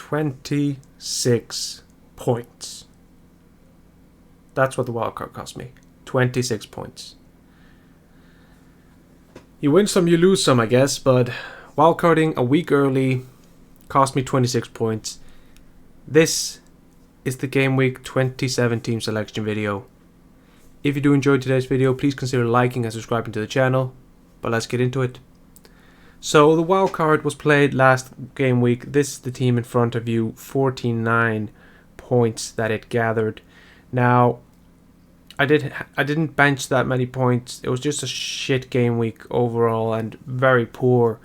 26 points. That's what the wildcard cost me. 26 points. You win some, you lose some, I guess, but wildcarding a week early cost me 26 points. This is the Game Week 27 team selection video. If you do enjoy today's video, please consider liking and subscribing to the channel. But let's get into it. So the wildcard was played last game week. This is the team in front of you, 49 points that it gathered. Now, I didn't bench that many points. It was just a shit game week overall and very poor.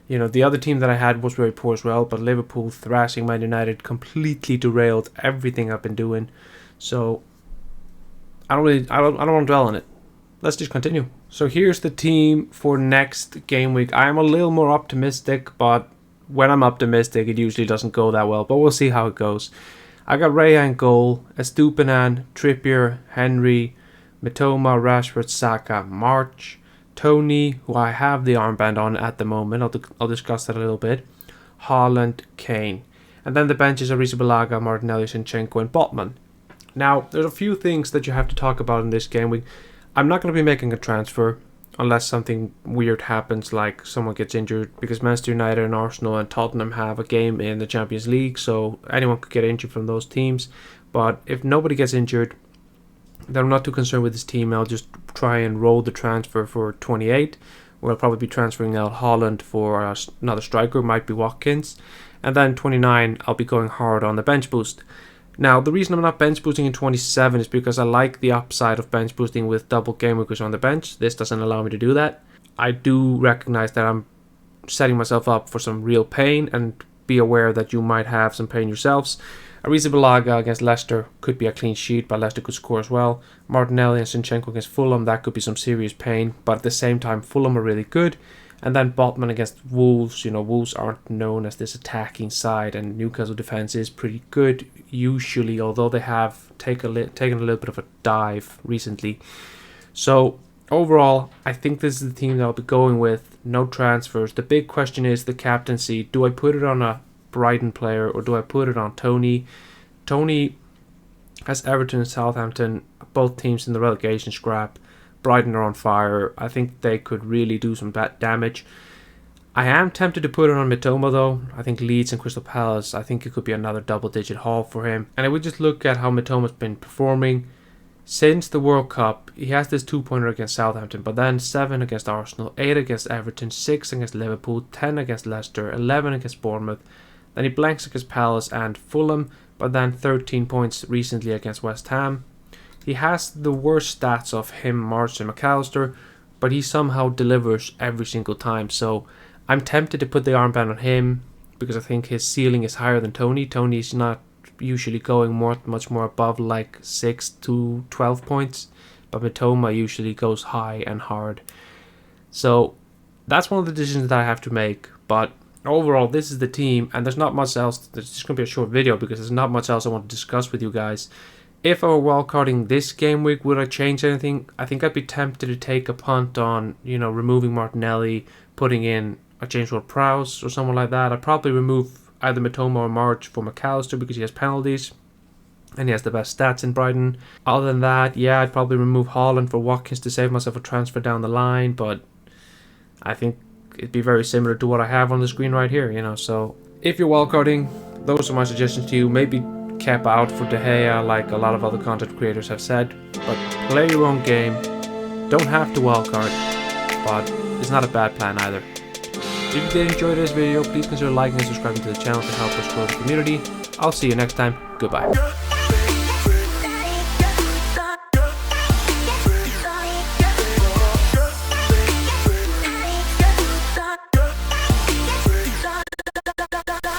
You know, the other team that I had was very poor as well, but Liverpool thrashing Man United completely derailed everything I've been doing. So I don't want to dwell on it. Let's just continue. So here's the team for next game week. I am a little more optimistic, but when I'm optimistic, it usually doesn't go that well. But we'll see how it goes. I got Raya in goal, Estupinan, Trippier, Henry, Mitoma, Rashford, Saka, March, Tony, who I have the armband on at the moment. I'll discuss that a little bit. Haaland, Kane. And then the benches are Arrizabalaga, Martinelli, Zinchenko, and Botman. Now, there's a few things that you have to talk about in this game week. I'm not going to be making a transfer unless something weird happens, like someone gets injured, because Manchester United and Arsenal and Tottenham have a game in the Champions League, so anyone could get injured from those teams. But if nobody gets injured, then I'm not too concerned with this team. I'll just try and roll the transfer for 28, where I'll probably be transferring out Haaland for another striker, might be Watkins. And then 29, I'll be going hard on the bench boost. Now, the reason I'm not bench boosting in 27 is because I like the upside of bench boosting with double game weekers on the bench. This doesn't allow me to do that. I do recognize that I'm setting myself up for some real pain, and be aware that you might have some pain yourselves. Arrizabalaga against Leicester could be a clean sheet, but Leicester could score as well. Martinelli and Zinchenko against Fulham, that could be some serious pain, but at the same time, Fulham are really good. And then Botman against Wolves. You know, Wolves aren't known as this attacking side, and Newcastle defense is pretty good usually, although they have taken a little bit of a dive recently. So overall, I think this is the team that I'll be going with. No transfers. The big question is the captaincy. Do I put it on a Brighton player or do I put it on Tony? Tony has Everton and Southampton, both teams in the relegation scrap. Brighton are on fire. I think they could really do some bad damage. I am tempted to put it on Mitoma though. I think Leeds and Crystal Palace, I think it could be another double-digit haul for him. And I would just look at how Mitoma's been performing. Since the World Cup, he has this 2-pointer against Southampton, but then 7 against Arsenal, 8 against Everton, 6 against Liverpool, 10 against Leicester, 11 against Bournemouth. Then he blanks against Palace and Fulham, but then 13 points recently against West Ham. He has the worst stats of him, March, and McAllister, but he somehow delivers every single time. So I'm tempted to put the armband on him because I think his ceiling is higher than Tony. Tony's not usually going much more above like 6 to 12 points, but Mitoma usually goes high and hard. So that's one of the decisions that I have to make. But overall, this is the team, and there's not much else. It's just going to be a short video because there's not much else I want to discuss with you guys. If I were wildcarding this game week, would I change anything? I think I'd be tempted to take a punt on, removing Martinelli, putting in a James Ward-Prowse or someone like that. I'd probably remove either Mitoma or March for McAllister because he has penalties and he has the best stats in Brighton. Other than that, yeah, I'd probably remove Haaland for Watkins to save myself a transfer down the line, but I think it'd be very similar to what I have on the screen right here, So if you're wildcarding, those are my suggestions to you. Maybe cap out for De Gea like a lot of other content creators have said, but play your own game. Don't have to wildcard, but it's not a bad plan either. If you did enjoy this video, please consider liking and subscribing to the channel to help us grow the community. I'll see you next time. Goodbye.